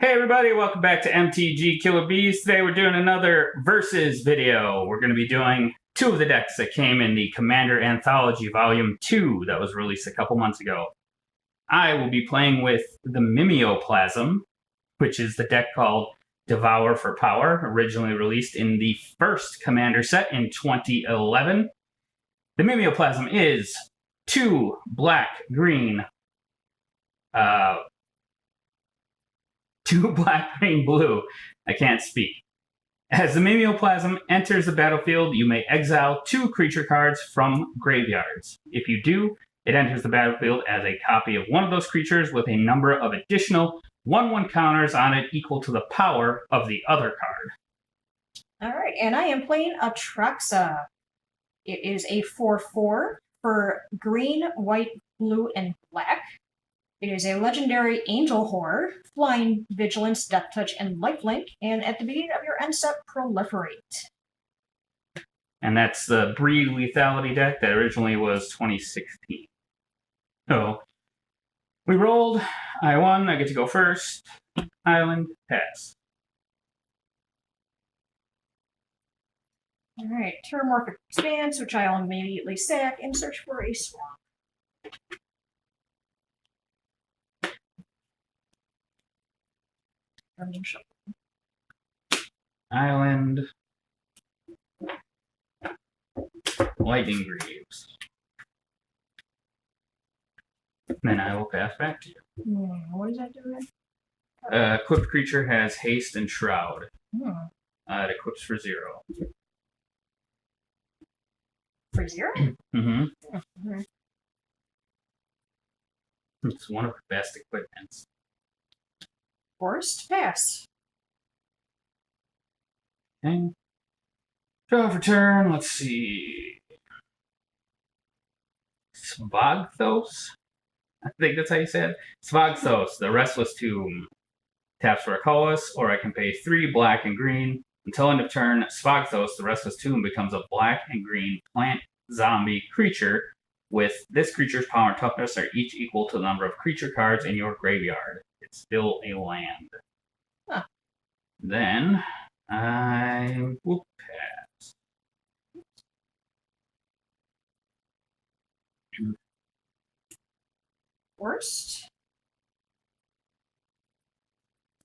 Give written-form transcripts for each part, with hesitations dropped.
Hey everybody, welcome back to MTG Killer Bees. Today we're doing another Versus video. We're going to be doing two of the decks that came in the Commander Anthology Volume 2 that was released a couple months ago. I will be playing with the Mimeoplasm, which is the deck called Devour for Power, originally released in the first Commander set in 2011. The Mimeoplasm is 2 black-green, 2 black, green, blue. I can't speak. As the Mimeoplasm enters the battlefield, you may exile 2 creature cards from graveyards. If you do, it enters the battlefield as a copy of one of those creatures with a number of additional 1/1 counters on it equal to the power of the other card. All right, and I am playing Atraxa. It is a 4/4 for green, white, blue, and black. It is a legendary Angel Horror, Flying, Vigilance, Death Touch, and Lifelink, and at the beginning of your end step, Proliferate. And that's the Breed Lethality deck that originally was 2016. So, we rolled, I won, I get to go first. Island, pass. All right, Terramorphic Expanse, which I'll immediately sack and search for a swamp. Island. Lightning Greaves. Then I will pass back to you. What does that do then? Equipped creature has Haste and Shroud. It equips for 0. For 0? Mm-hmm. It's one of the best equipments. Forced pass. Okay. Draw for turn, let's see. Svagthos? I think that's how you said. Svagthos, the Restless Tomb. Taps for a colorless, or I can pay 3 black and green. Until end of turn, Svagthos, the Restless Tomb, becomes a black and green plant zombie creature with this creature's power and toughness are each equal to the number of creature cards in your graveyard. It's still a land. Huh. Then I will pass. Worst.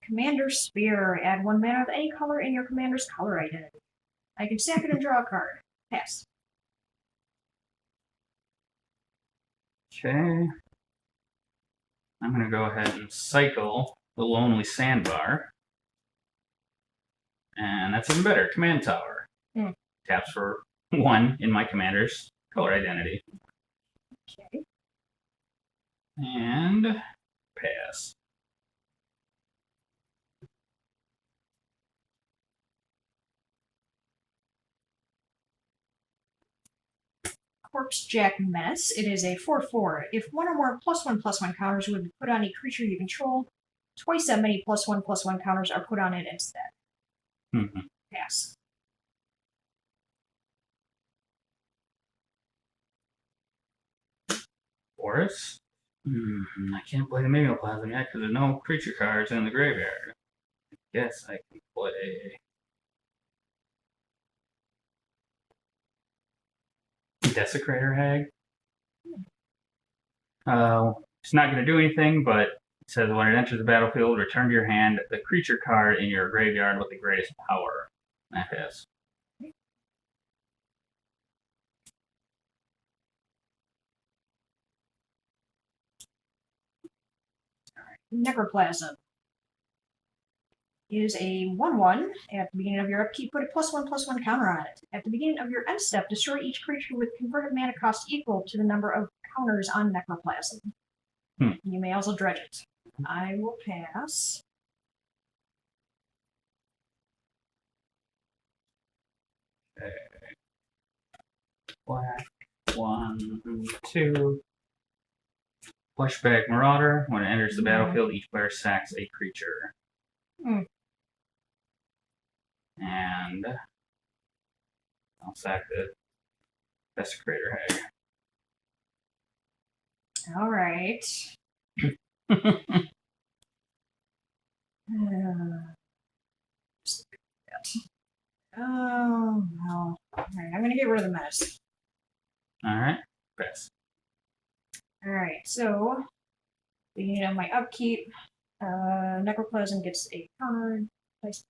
Commander Spear. Add 1 mana of any color in your commander's color identity. I can sack it and draw a card. Pass. Okay. I'm going to go ahead and cycle the Lonely Sandbar. And that's even better. Command Tower. Taps for 1 in my commander's color identity. Okay. And pass. Corpsejack Menace. It is a 4/4. If 1 or more +1/+1 counters would be put on a creature you control, twice that many +1/+1 counters are put on it instead. Pass. Forest. I can't play the Mimeoplasm yet because there's no creature cards in the graveyard. I guess I can play Desecrator Hag. It's not going to do anything, but it says when it enters the battlefield, return to your hand the creature card in your graveyard with the greatest power. That is. Necroplasm is a 1/1. At the beginning of your upkeep, put a +1/+1 counter on it. At the beginning of your end step, destroy each creature with converted mana cost equal to the number of counters on Necroplasm. You may also dredge it. I will pass. Okay. Black, 1, 2. Fleshbag Marauder. When it enters the battlefield, each player sacks a creature. And I'll sack the Desecrator Hag. All right. Just look at that. Oh, no. Alright, I'm gonna get rid of the menace. Alright, pass. Alright, so beginning of my upkeep, Necroplasm gets a counter. Place.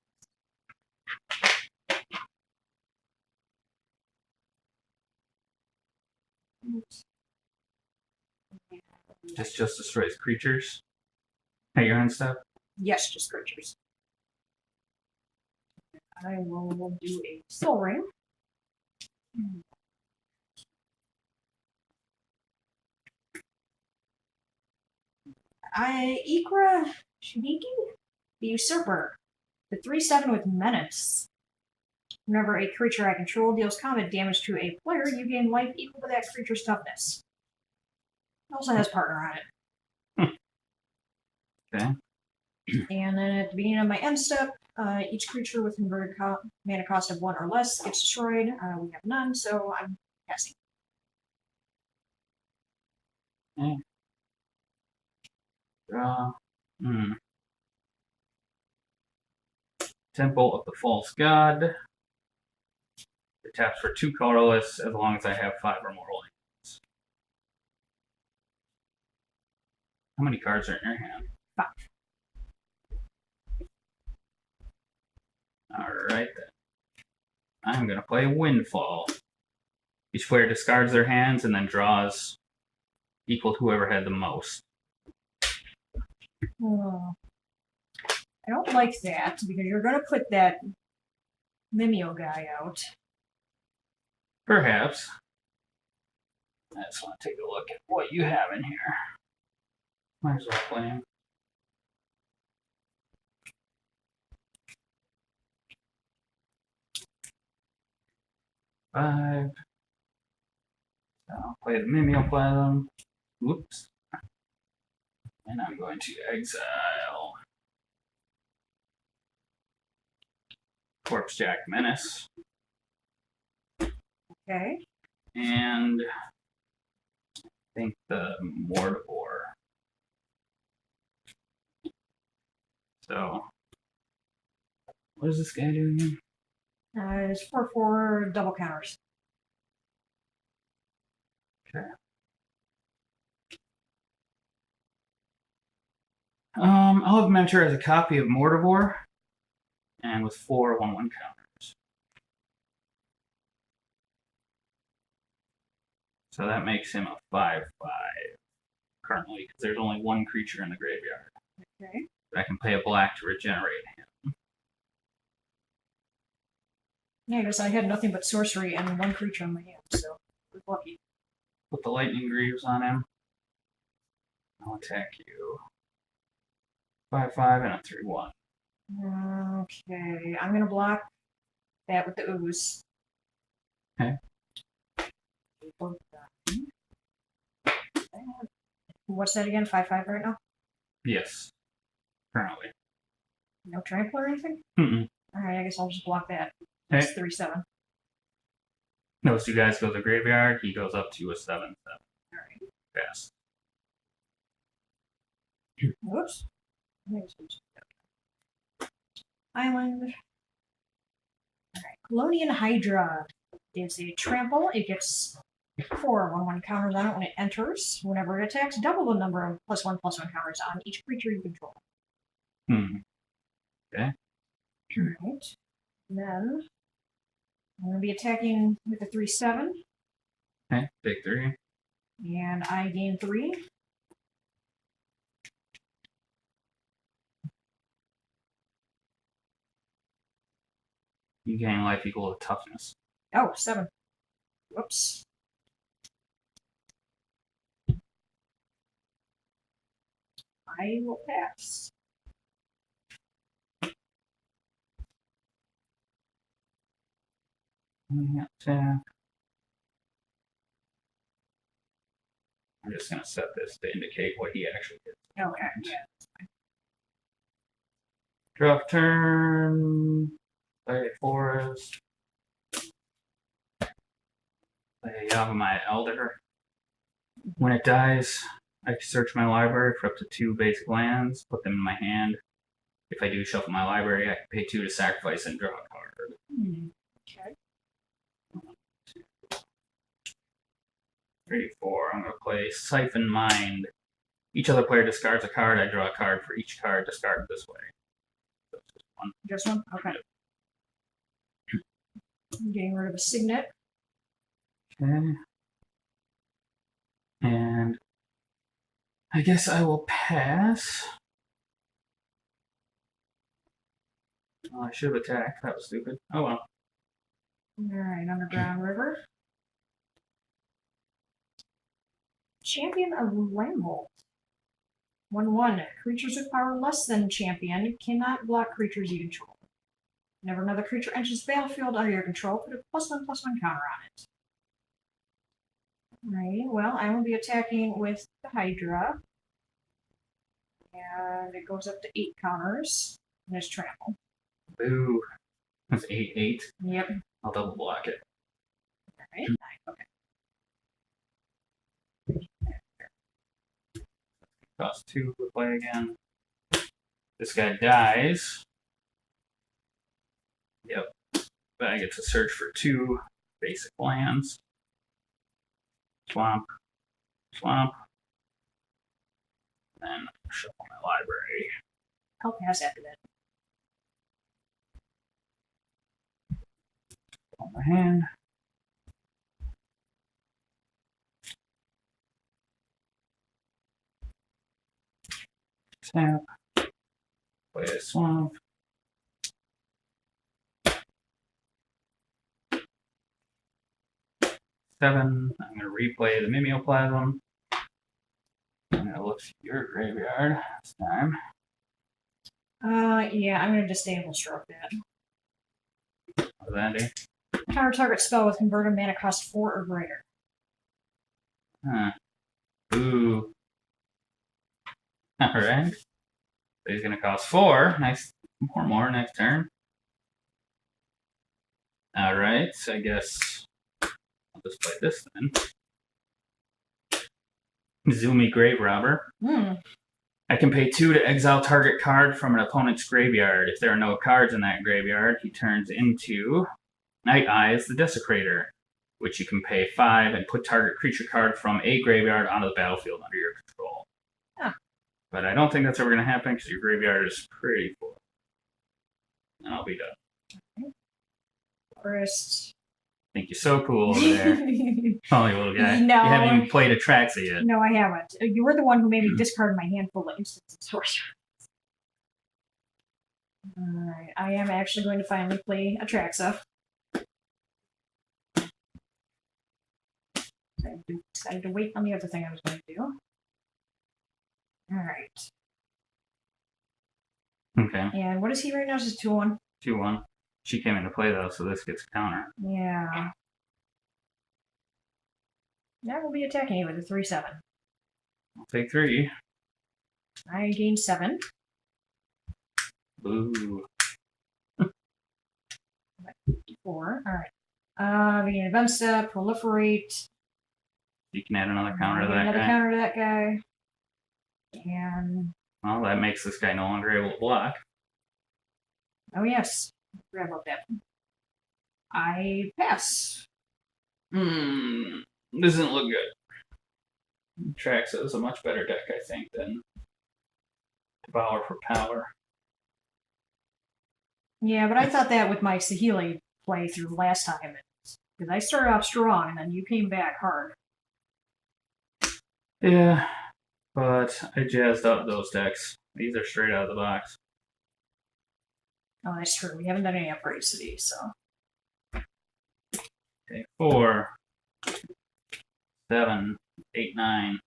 Just destroys creatures at your end step. Yes, just creatures. I will do a soul ring. Ikra Shibiki? The Usurper. The 3/7 with Menace. Whenever a creature I control deals combat damage to a player, you gain life equal to that creature's toughness. It also has partner on it. Okay. And then at the beginning of my end step, each creature with converted mana cost of 1 or less gets destroyed. We have none, so I'm passing. Okay. Draw. Temple of the False God. It taps for 2 colorless as long as I have 5 or more lands. How many cards are in your hand? 5. Alright then. I'm going to play Windfall. Each player discards their hands and then draws equal to whoever had the most. I don't like that because you're going to put that Mimeo guy out. Perhaps. I just want to take a look at what you have in here. Might as well play him. Five. So I'll play the Mimeoplasm. Whoops. And I'm going to exile Corpse Jack Menace. Okay. And I think the Mortivore. So, what does this guy do again? It's 4/4 double counters. Okay. I'll have Mentor as a copy of Mortivore, and with 4 1/1 counters. So that makes him a 5/5 currently, because there's only 1 creature in the graveyard. Okay. I can pay a black to regenerate him. Yeah, I guess I had nothing but sorcery and 1 creature in my hand, so I was lucky. Put the Lightning Greaves on him. I'll attack you. 5/5 and a 3/1. Okay, I'm gonna block that with the ooze. Okay. What's that again? 5/5 right now? Yes. Currently. No trample or anything? Mm-mm. Alright, I guess I'll just block that. Okay. It's 3/7. Those 2 guys go to the graveyard. He goes up to a 7/7. Alright. Pass. Whoops. Island. Alright, Colonian Hydra is a trample. It gets 4 1/1 counters on it when it enters. Whenever it attacks, double the number of +1/+1 counters on each creature you control. Okay. Alright. Then I'm going to be attacking with the 3/7. Okay. Take 3. And I gain 3. You gain life equal to toughness. Oh, 7. Whoops. I will pass. Attack. I'm just going to set this to indicate what he actually did. Okay, yeah. Draw turn. Play Forest. Play Yavimaya Elder. When it dies, I can search my library for up to 2 basic lands, put them in my hand. If I do shuffle my library, I can pay 2 to sacrifice and draw a card. Okay. 3, 4. I'm going to play Siphon Mind. Each other player discards a card. I draw a card for each card discarded this way. So it's just one. Just one? Okay. I'm getting rid of a signet. Okay. And I guess I will pass. Oh, I should have attacked. That was stupid. Oh well. Alright, Underground River. Champion of Lamholt. 1/1. Creatures with power less than champion cannot block creatures you control. Whenever another creature enters the battlefield under your control, put a +1/+1 counter on it. Alright, well, I will be attacking with the Hydra. And it goes up to 8 counters. And there's trample. Boo. That's 8/8. Yep. I'll double block it. Alright, okay. Cost 2 to play again. This guy dies. Yep. But I get to search for 2 basic lands. Swamp. Swamp. Then shuffle my library. I'll pass after that. On my hand. Tap. Play a swamp. Seven. I'm going to replay the Mimeoplasm. I'm going to look through your graveyard this time. Yeah, I'm gonna disable stroke that. What does that do? Counter target spell with converted mana cost 4 or greater. Huh. Ooh. Alright. So he's going to cost 4. Nice. More next turn. Alright, so I guess I'll just play this then. Zumi Grave Robber. I can pay 2 to exile target card from an opponent's graveyard. If there are no cards in that graveyard, he turns into Night Eyes the Desecrator, which you can pay 5 and put target creature card from a graveyard onto the battlefield under your control. Ah. But I don't think that's ever going to happen because your graveyard is pretty full. And I'll be done. Forest. I think you're so cool over there. Funny little guy. No. You haven't even played Atraxa yet. No, I haven't. You were the one who made me discard my handful of instances of sorcery. Alright, I am actually going to finally play Atraxa. I decided to wait on the other thing I was going to do. Alright. Okay. And what is he right now? Is it 2-1? 2-1. She came into play though, so this gets counter. Yeah. That will be attacking you with a 3/7. I'll take 3. I gained 7. Boo. 4. Alright. Begin event step, proliferate. You can add another counter to that Another guy. counter to that guy. And Well, that makes this guy no longer able to block. oh yes, I forgot about that. I pass. Doesn't look good. Traxa is a much better deck, I think, than Devour for power. Yeah, but I thought that with my Saheeli playthrough last time, because I started off strong and then you came back hard. Yeah, but I jazzed up those decks. These are straight out of the box. Oh, that's true. We haven't done any upgrades to these, so. Okay, 4, 7, 8, 9.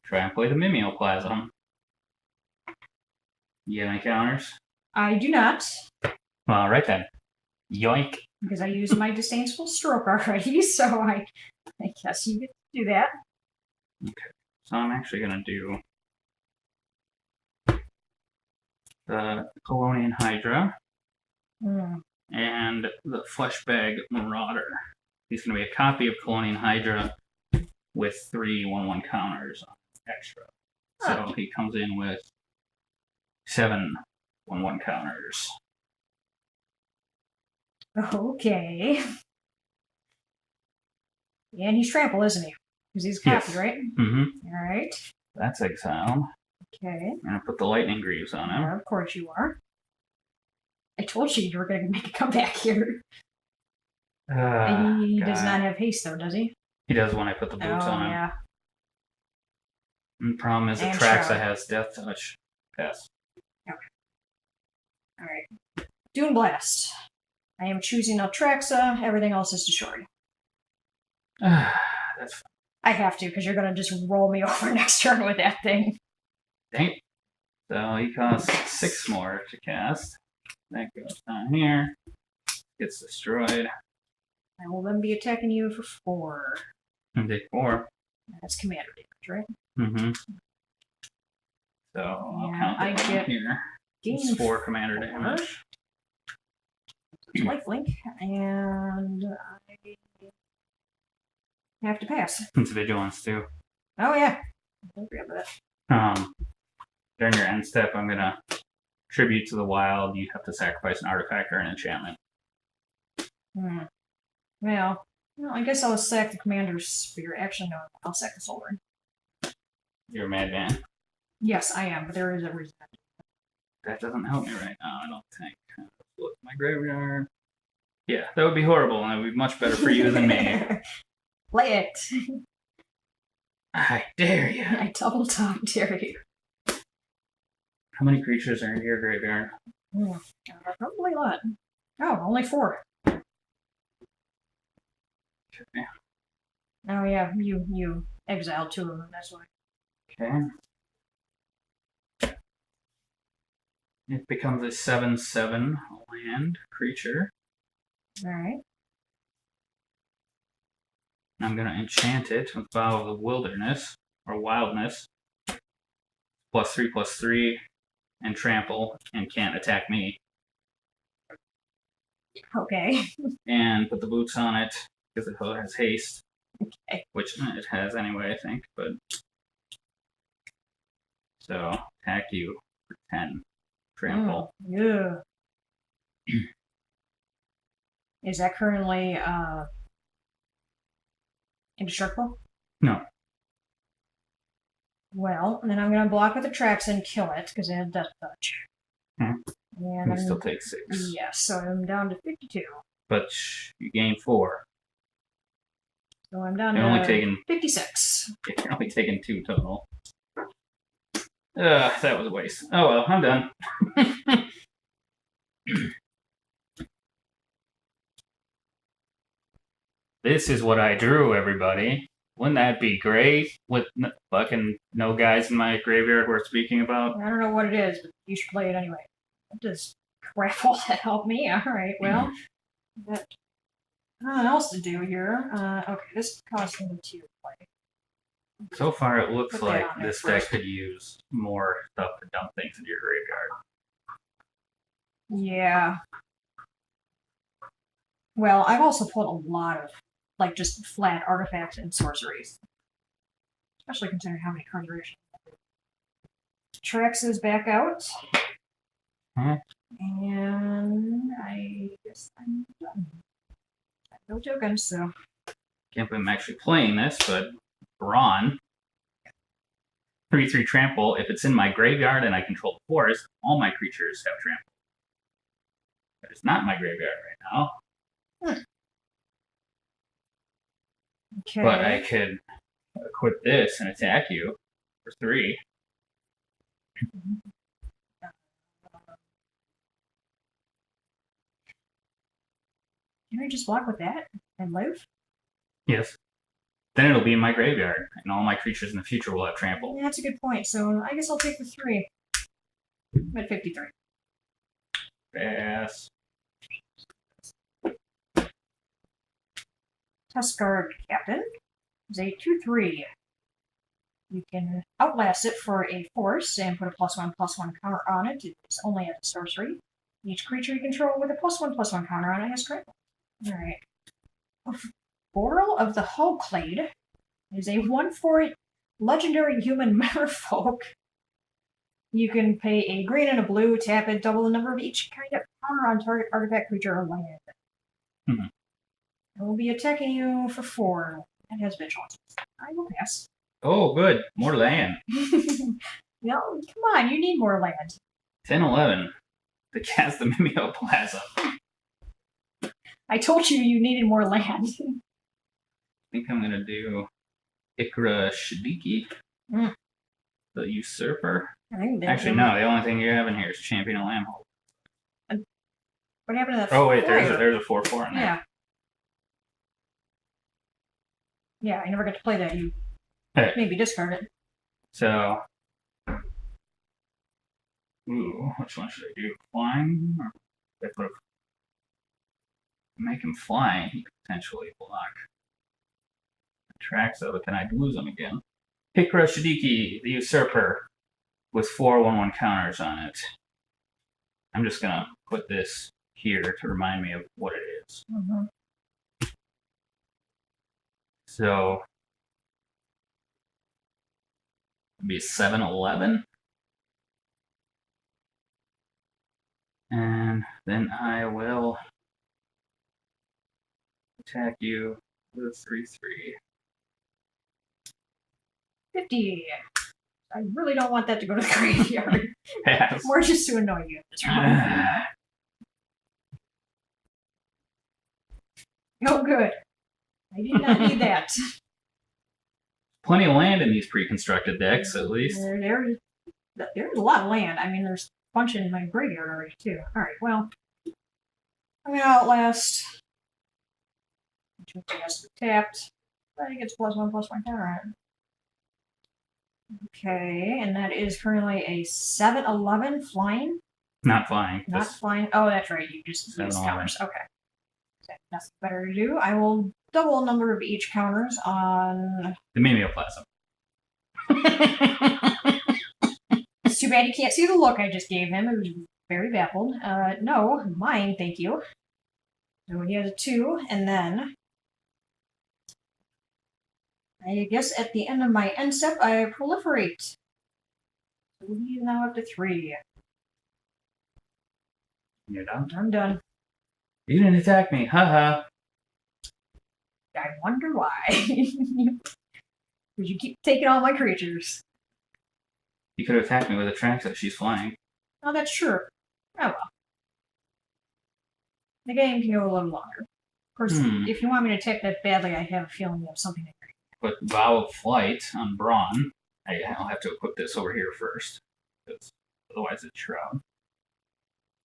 Try and play the Mimeoplasm. You have any counters? I do not, All right then. Yoink. because I used my Disdainful Stroke already, so I guess you get to do that. Okay, so I'm actually going to do the Colonian Hydra and the Fleshbag Marauder. He's going to be a copy of Colonian Hydra with 3 1/1 counters on extra. So he comes in with 7 1/1 counters. Okay. And he's trample, isn't he? Because he's copied, Yes. right? Mm-hmm. All right. That's exiled. Okay. I'm gonna put the lightning greaves on him. Of course you are. I told you were going to make a comeback here. He does not have haste, though, does he? He does when I put the boots on him. Yeah. And the problem is And Atraxa Shroud. has Death Touch. Pass. Okay. All right. Dune Blast. I am choosing Atraxa. Everything else is destroyed. That's fine. I have to, because you're going to just roll me over next turn with that thing. Dang. So he costs 6 more to cast. That goes down here. Gets destroyed. I will then be attacking you for 4. And take 4. That's commander damage, right? Mm-hmm. So I'll Yeah, count I it down get here. Gain It's 4 commander damage. lifelink, and I have to pass. It's vigilance too. Oh yeah, don't forget that. During your end step, I'm gonna tribute to the wild. You have to sacrifice an artifact or an enchantment. Well, I guess I'll sack the commander's spear. Actually, no, I'll sack the soul ring. You're a madman. Yes, I am, but there is a reason. That doesn't help me right now, I don't think. Look at my graveyard. Yeah, that would be horrible, and it would be much better for you than me. Play it. I dare you. I double top dare you. How many creatures are in your graveyard? Probably a lot. Oh, only 4. Okay. Oh yeah, you exiled 2 of them. That's why. Okay. It becomes a 7/7 land creature. All right. I'm going to enchant it with Vow of the Wilderness, or Wildness. +3/+3, and trample, and can't attack me. Okay. And put the boots on it, because it has haste. Okay. Which it has anyway, I think, but... So, attack you for 10. Trample. Yeah. Is that currently indestructible? No. Well, then I'm going to block with the tracks and kill it because it has Death Touch. Hmm. And You still take 6. Yes, so I'm down to 52. But you gain 4. So I'm down You're to only taking 56. You're only taking 2 total. That was a waste. Oh well, I'm done. This is what I drew, everybody. Wouldn't that be great? With fucking no guys in my graveyard worth speaking about. I don't know what it is, but you should play it anyway. That does crap all that help me. All right, well, but nothing else to do here. Okay, this costs me 2 to play. So far, it looks Put that like on there this deck first. could use more stuff to dump things into your graveyard. Yeah. Well, I've also pulled a lot of, like, just flat artifacts and sorceries. Especially considering how many cards are issued. Trex is back out. Huh? And I guess I'm done. I have no tokens, so. Can't believe I'm actually playing this, but Ron. 3/3 trample. If it's in my graveyard and I control the forest, all my creatures have trample. But it's not in my graveyard right now. Okay. But I could equip this and attack you for 3. Can I just block with that and live? Yes. Then it'll be in my graveyard, and all my creatures in the future will have trample. Yeah, that's a good point. So I guess I'll take the 3. I'm at 53. Pass. Tuskguard Captain is a 2/3. You can outlast it for a force and put a +1/+1 counter on it. It's only as a sorcery. Each creature you control with a +1/+1 counter on it has trample. Alright. Boral of the Hullclade is a 1/4 legendary human merfolk You can pay a green and a blue, tap it, double the number of each kind of counter on target artifact, creature, or land. Mhm. It will be attacking you for 4. It has vigilance. I will pass. Oh, good. More land. No, come on, you need more land. 10-11. To cast the Mimeoplasm. I told you you needed more land. I think I'm gonna do Ikra Shadiki, the Usurper. I think Actually, no. The only thing you have in here is Champion of Lambhold. What happened to that? Oh wait, flyer? there's a 4/4 in there. Yeah. Yeah, I never got to play that. You Hey. maybe discard it. So, ooh, which one should I do? Flying? Or if I make him flying, he could potentially block tracks of it, then I'd lose him again. Ikra Shadiki, the Usurper, with 4 1/1 counters on it. I'm just gonna put this here to remind me of what it is. Mm-hmm. So, it'd be 7-11. And then I will attack you with a 3/3. 50. I really don't want that to go to the graveyard. Pass. More just to annoy you at this point. Oh, good. I did not need that. Plenty of land in these pre-constructed decks, at least. There's a lot of land. I mean, there's a bunch in my graveyard already, too. Alright, well. I'm going to outlast. Which has to be tapped. But he gets +1/+1 counter on it. Okay, and that is currently a 7-11 flying. Not flying. Not Just flying. Oh, that's right. You just use 7-11. counters. Okay. That's better to do. I will double the number of each counters on. the Mimeoplasm. It's too bad you can't see the look I just gave him. It was very baffled. No, mine, thank you. So he has a 2, and then I guess at the end of my end step, I proliferate. So he's now up to 3. You're done? I'm done. You didn't attack me. Haha. I wonder why. Because you keep taking all my creatures. You could have attacked me with a track that she's flying. Oh, that's true. Oh well. The game can go a little longer. Of course, if you want me to attack that badly, I have a feeling you have something in there. Put Vow of Flight on Brawn. I'll have to equip this over here first. Because otherwise it's Shroud.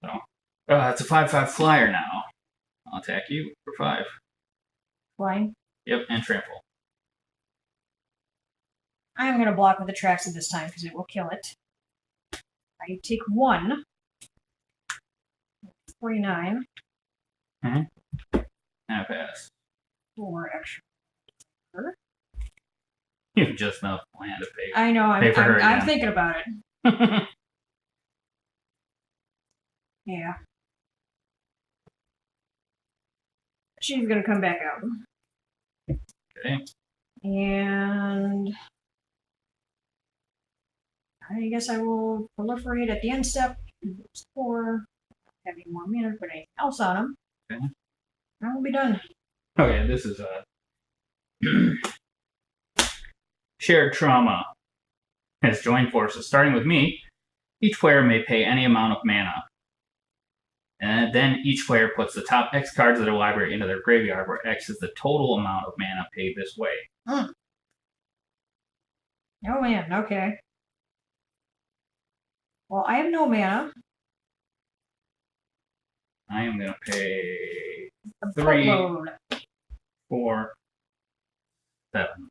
So, it's a 5/5 flyer now. I'll attack you for 5. Flying? Yep, and trample. I'm going to block with the tracks at this time because it will kill it. I take 1. 49. And I pass. 4 extra. You have just enough land to pay. I know, Pay for her I'm again. thinking about it. Yeah. She's going to come back out. Okay. And I guess I will proliferate at the end step. 4. Having more mana, put anything else on him. Okay. And we'll be done. Okay, this is Shared Trauma has joined forces. Starting with me, each player may pay any amount of mana. And then each player puts the top X cards of their library into their graveyard, where X is the total amount of mana paid this way. Oh man, okay. Well, I have no mana. I am going to pay A 3, boatload. 4, 7.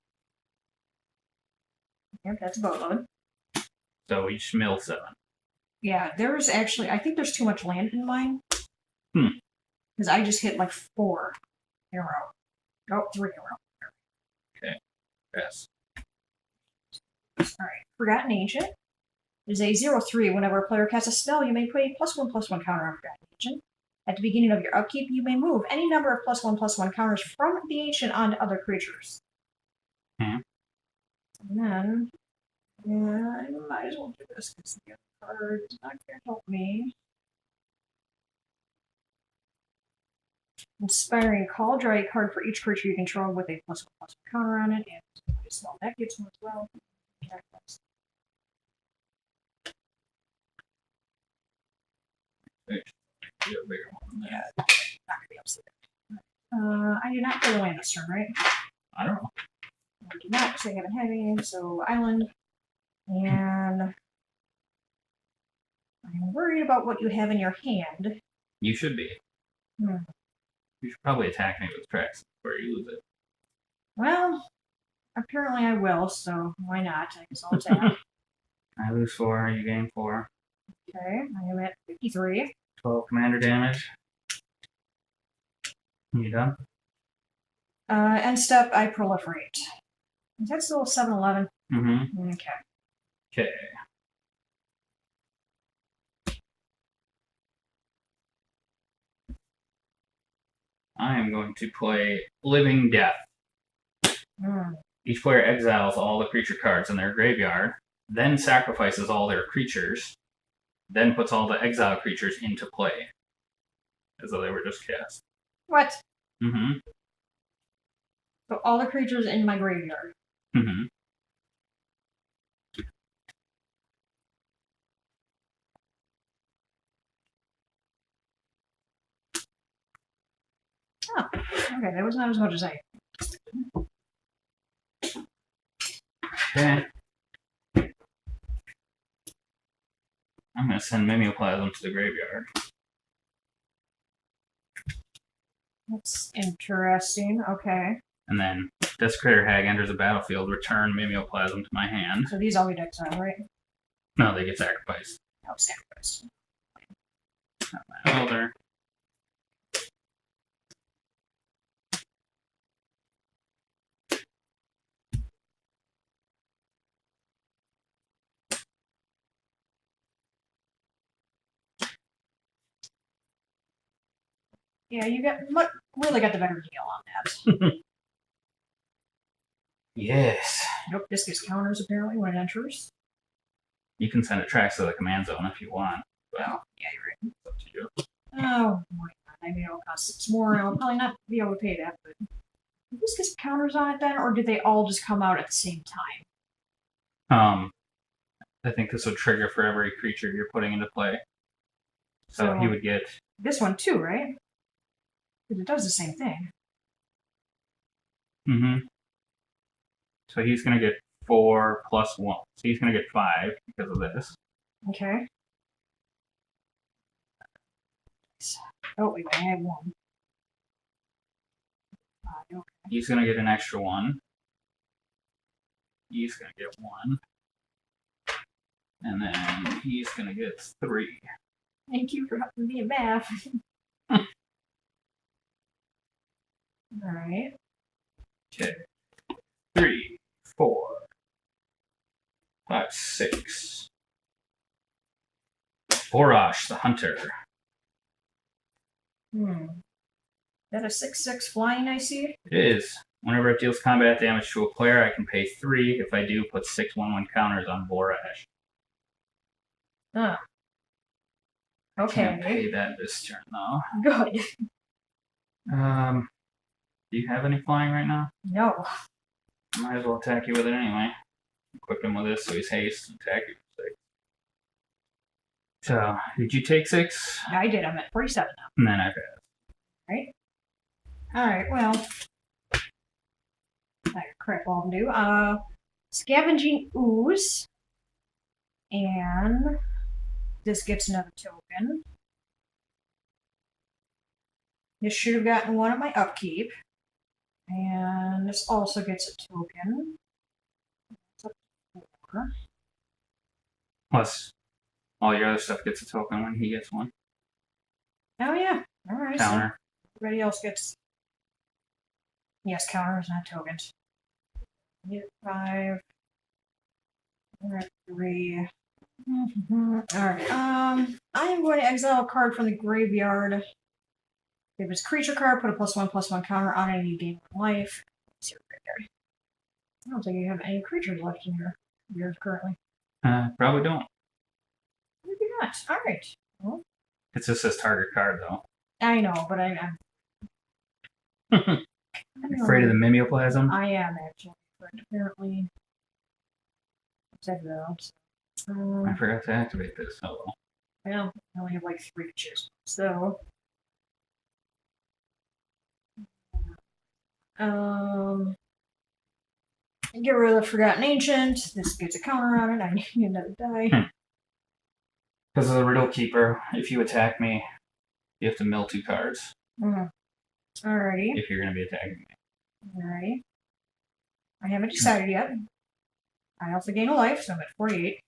Yep, that's a boatload. So each mill 7. Yeah, there's actually, I think there's too much land in mine. Because I just hit like 4 in a row. Oh, 3 in a row. Okay, pass. Alright, Forgotten Ancient. It is a 0/3. Whenever a player casts a spell, you may put a +1/+1 counter on Forgotten Ancient. At the beginning of your upkeep, you may move any number of +1/+1 counters from the Ancient onto other creatures. Hmm. And then Yeah, I might as well do this because the other card is not going to help me. Inspiring Call. Draw a card for each creature you control with a +1/+1 counter on it, and a small deck gets one as well. You have a bigger one. Yeah, not gonna be able to see that. I do not play the land this turn, right? I don't know. I do not, because I haven't had any, so island. And I'm worried about what you have in your hand. You should be. Hmm. You should probably attack me with tracks before you lose it. Well, apparently I will, so why not? I guess I'll attack. I lose 4, you gain 4. Okay, I am at 53. 12 commander damage. You done? End step, I proliferate. Is that still 7-11? Mm-hmm. Okay. Okay. I am going to play Living Death. Each player exiles all the creature cards in their graveyard, then sacrifices all their creatures, then puts all the exiled creatures into play. As though they were just cast. What? Mm-hmm. So all the creatures in my graveyard. Mm-hmm. Oh, okay, that was not as much as I. Okay. I'm going to send Mimeoplasm to the graveyard. That's interesting. Okay. And then Desecrator Hag enters the battlefield, return Mimeoplasm to my hand. So these all get exiled, right? No, they get sacrificed. Oh, sacrifice. Not my elder. Yeah, you really got the better deal on that. Yes. Nope, this gets counters apparently when it enters. You can send it tracks to the command zone if you want. But Oh, yeah, you're right. it's up to you. Oh, my God. I mean, it'll cost 6 more, and I'll probably not be able to pay that, but. Did this get counters on it then, or did they all just come out at the same time? I think this would trigger for every creature you're putting into play. So he would get. This one too, right? Because it does the same thing. Mm-hmm. So he's going to get 4 plus 1. So he's going to get 5 because of this. Okay. Oh, wait, I have 1. Okay. He's going to get an extra 1. He's going to get 1. And then he's going to get 3. Thank you for helping me in math. Alright. Okay. 3, 4, 5, 6. Borosh the Hunter. That a 6/6 flying I see? It is. Whenever it deals combat damage to a player, I can pay 3. If I do, put 6/1/1 counters on Borosh. Oh. Can't Okay. pay that this turn though. Good. Do you have any flying right now? No. I might as well attack you with it anyway. Equip him with this so he's haste and attack you for 6. So, did you take 6? I did. I'm at 47 now. And then I passed. Right? Alright, well. Crap, all I'm do. Scavenging Ooze. And this gets another token. This should have gotten one at my upkeep. And this also gets a token. It's up to 4. Plus, all your other stuff gets a token when he gets one. Oh yeah. Alright. Counter. So everybody else gets. Yes, counters, not tokens. Get 5. We're at 3. Alright. I am going to exile a card from the graveyard. If it's a creature card, put a +1/+1 counter on it and you gain 1 life. It's your graveyard. I don't think you have any creatures left in here. yours currently? Probably don't. Maybe not. All right. Well, It just says target card, though. I know, but I'm Afraid of the mimeoplasm? I am actually, but apparently, check it out. I forgot to activate this. Oh well. Well, I only have like 3 to choose. So, get rid of the Forgotten Ancient. This gets a counter on it. I need another die. Because of the Riddle Keeper, if you attack me, you have to mill 2 cards. Alrighty. If you're going to be attacking me. Alrighty. I haven't decided yet. I also gain a life, so I'm at 48.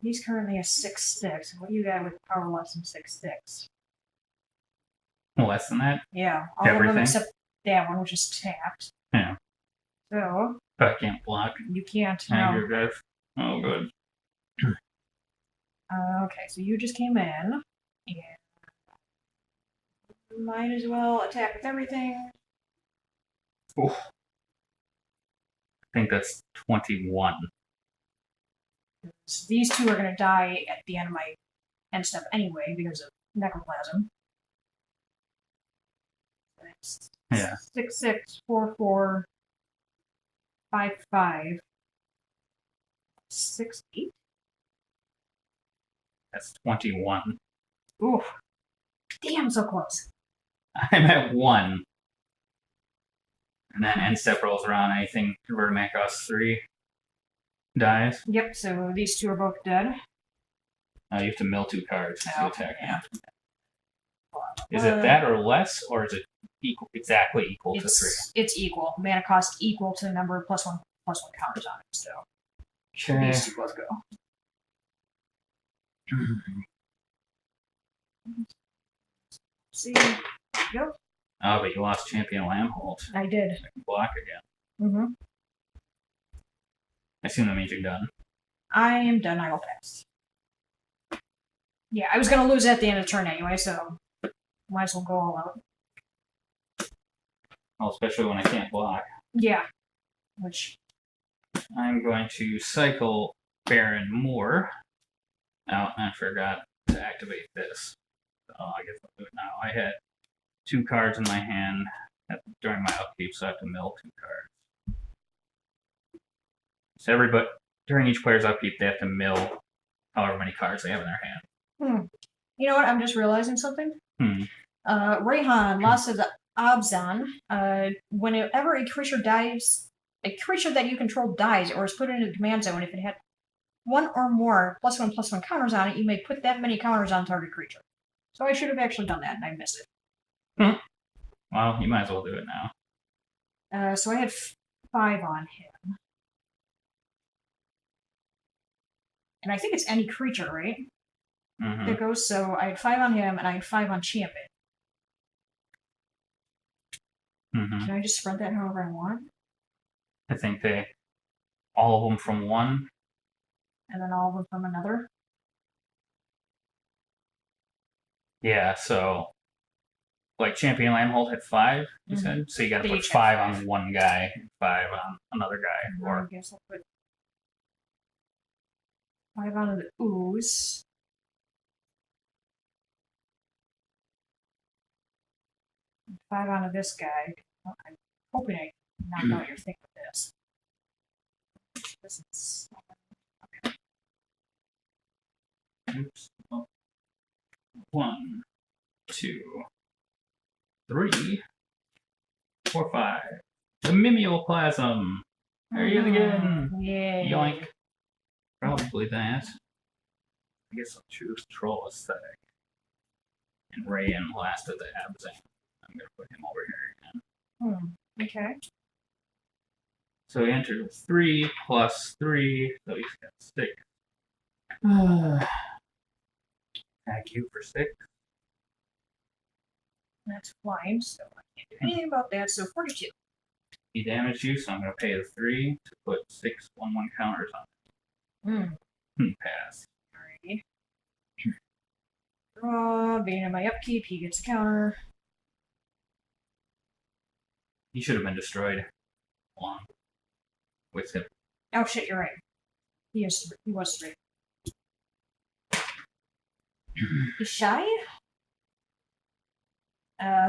He's currently a 6/6. What do you got with power less than 6/6? Less than that? Yeah, all of Everything? them except that one, which is tapped. Yeah. So, But I can't block. you can't. Anger No. Death. Oh, good. Okay, so you just came in, and might as well attack with everything. Oof. I think that's 21. So these 2 are going to die at the end of my end step anyway because of necroplasm. That's Yeah. 6/6, 4/4, 5/5, 6/8. That's 21. Oof. Damn, so close. I'm at 1. And then end step rolls around. Anything converted man costs 3 dies. Yep, so these 2 are both dead. You have to mill 2 cards to attack yeah. me. Is it that or less, or is it exactly equal to 3? It's equal. Mana cost equal to the number of +1/+1 counters on it, so Okay. these 2 both go. See, go. Oh, but you lost Champion Lambholt. I did. I can block again. Mm-hmm. I assume that means you're done. I am done. I will pass. Yeah, I was going to lose at the end of the turn anyway, so might as well go all out. Well, especially when I can't block. Yeah. Which... I'm going to cycle Baron Moore. Oh, I forgot to activate this. So I guess I'll do it now. I had 2 cards in my hand during my upkeep, so I have to mill 2 cards. So everybody, during each player's upkeep, they have to mill however many cards they have in their hand. You know what? I'm just realizing something. Rayhan, Loss of the Abzan. Whenever a creature dies, a creature that you control dies or is put into the command zone, if it had 1 or more +1/+1 counters on it, you may put that many counters on target creature. So I should have actually done that, and I missed it. Well, you might as well do it now. So I had 5 on him. And I think it's any creature, right? Mm-hmm. That goes, so I had 5 on him, and I had 5 on Champion. Mm-hmm. Can I just spread that however I want? I think all of them from 1. And then all of them from another? Yeah, so like Champion Lambholt had 5, you said? So you gotta They put each 5 have on one guy, 5 on another guy. I Or guess I'll put 5 on the ooze. And 5 onto this guy. Well, I'm hoping I knock out your thing with this. This is... oops. 1, 2, 3, 4, 5. The mimeoplasm! There he is again! Yeah. Yoink. Probably that. I guess I'll choose Troll Aesthetic. And Rayan last of the Abzan. I'm gonna put him over here again. Okay. So he entered with 3 plus 3, so he's got 6. Thank you for 6. That's fine, so I can't do anything about that, so 42. He damaged you, so I'm going to pay the 3 to put 6 1/1 counters on it. Pass. Alrighty. Draw, being in my upkeep, he gets a counter. He should have been destroyed along with him. Oh shit, you're right. He was 3. He's shy?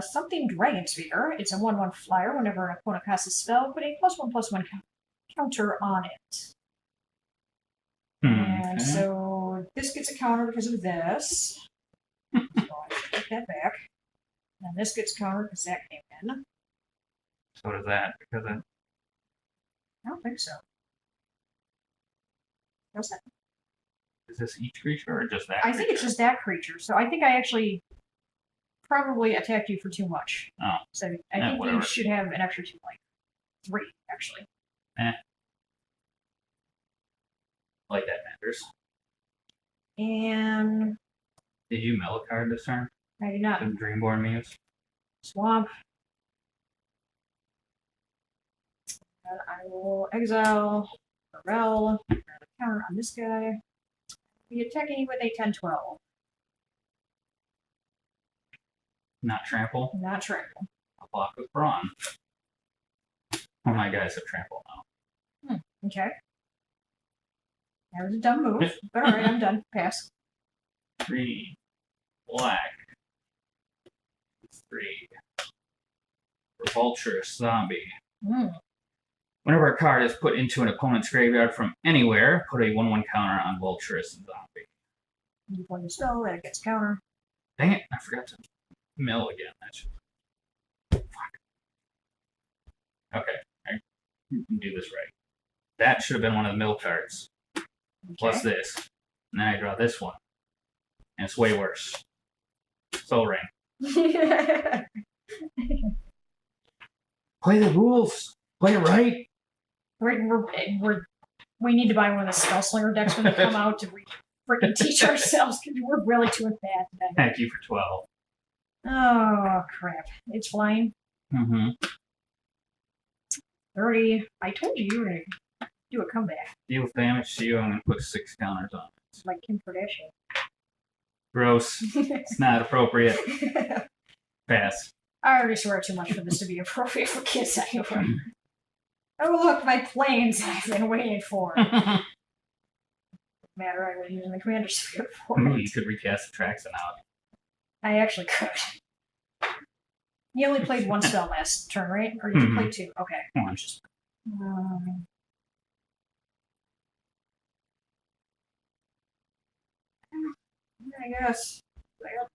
Something Dragon Speaker. It's a 1/1 flyer. Whenever an opponent casts a spell, put a +1/+1 counter on it. And so this gets a counter because of this. So I should take that back. And this gets countered because that came in. So does that, because I don't think so. Does that? is this each creature or just that I think it's just that creature. So I think I actually probably attacked you for too much. Oh. So I think whatever. you should have an extra 2, like 3, actually. Like that matters. And Did you mill a card this turn? I did not. The Dreamborn Muse? Swamp. And I will exile Pharrell. Counter on this guy. Be attacking you with a 10/12. Not trample? Not trample. A block with brawn. Oh, my guys have trample now. Okay. That was a dumb move, but alright, I'm done. Pass. 3 black. 3 Revolturous Zombie. Whenever a card is put into an opponent's graveyard from anywhere, put a 1/1 counter on Vulturous Zombie. You play the spell, that gets counter. Dang it, I forgot to mill again. Fuck. Okay, I can do this right. That should have been one of the mill cards. Okay. Plus this. And then I draw this one. And it's way worse. Soul Ring. Play the rules. Play it right. We need to buy one of the Spell Slinger decks when they come out to freaking teach ourselves because we're really too bad today. Thank you for 12. Oh, crap. It's flying. Mm-hmm. 30. I told you you were going to do a comeback. Deals damage to you, I'm going to put 6 counters on it. It's like Kim Kardashian. Gross. It's not appropriate. Pass. I already swear too much for this to be appropriate for kids anyway. Oh, look, my planes I've been waiting for. Matter, I was using the Commander Sphere for Ooh, it. you could recast the Traxon out. I actually could. You only played one spell last turn, right? Or did you play 2? Okay. One. Just I guess.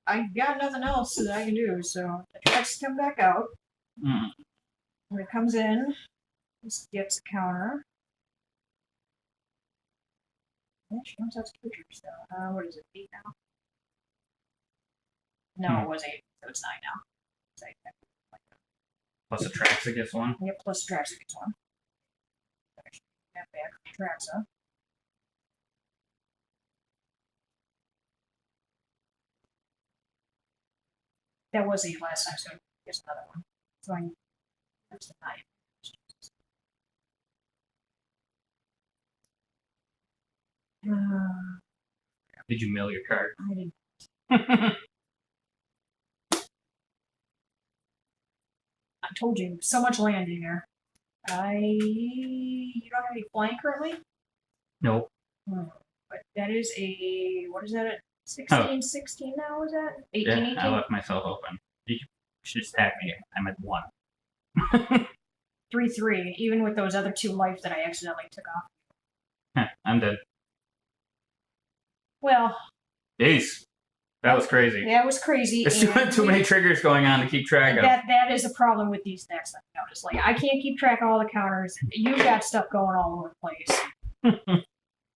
I got nothing else that I can do, so the tracks come back out. When it comes in, this gets a counter. Which one's that creature still? What is it? 8 now? No, it was 8, so it's 9 now. It's 8. plus the Traxa gets one. Yep, plus Traxa gets one. That back from Traxa. That was 8 last time, so here's another one. So that's the 9. Did you mill your card? I didn't. I told you, so much land in here. You don't have any flying currently? Nope. But that is a, what is that at 16, 16 now, is that? 18, Yeah, 18? I left myself open. You should just attack me. I'm at 1. 3/3, even with those other 2 life that I accidentally took off. I'm dead. Well, Jeez. That was crazy. that was crazy. There's too many triggers going on to keep track of. That is a problem with these decks, I've noticed. Like, I can't keep track of all the counters. You've got stuff going all over the place.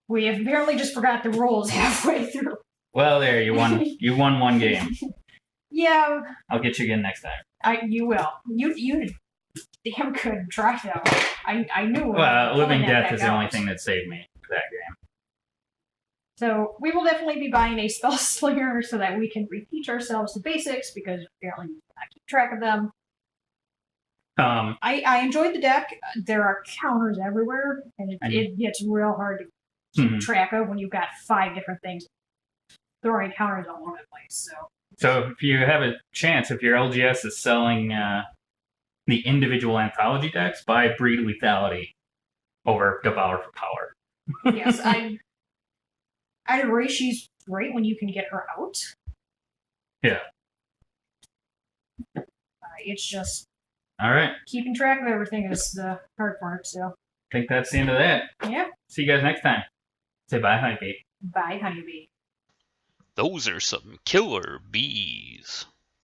We have apparently just forgot the rules halfway through. Well, there, you won. You won 1 game. Yeah. I'll get you again next time. You will. You damn good try, though. I knew. Well, Living pulling Death that is the only out. thing that saved me for that game. So we will definitely be buying a Spell Slinger so that we can reteach ourselves the basics, because apparently we cannot keep track of them. I enjoyed the deck. There are counters everywhere, and it gets real hard to keep track of when you've got 5 different things throwing counters all over the place. So if you have a chance, if your LGS is selling the individual anthology decks by breed lethality over Devour for power. Yes, I agree. She's great when you can get her out. Yeah. It's just All right. keeping track of everything is the hard part. So I think that's the end of that. yeah. See you guys next time. Say bye, Honeybee. Bye, Honeybee. Those are some killer bees.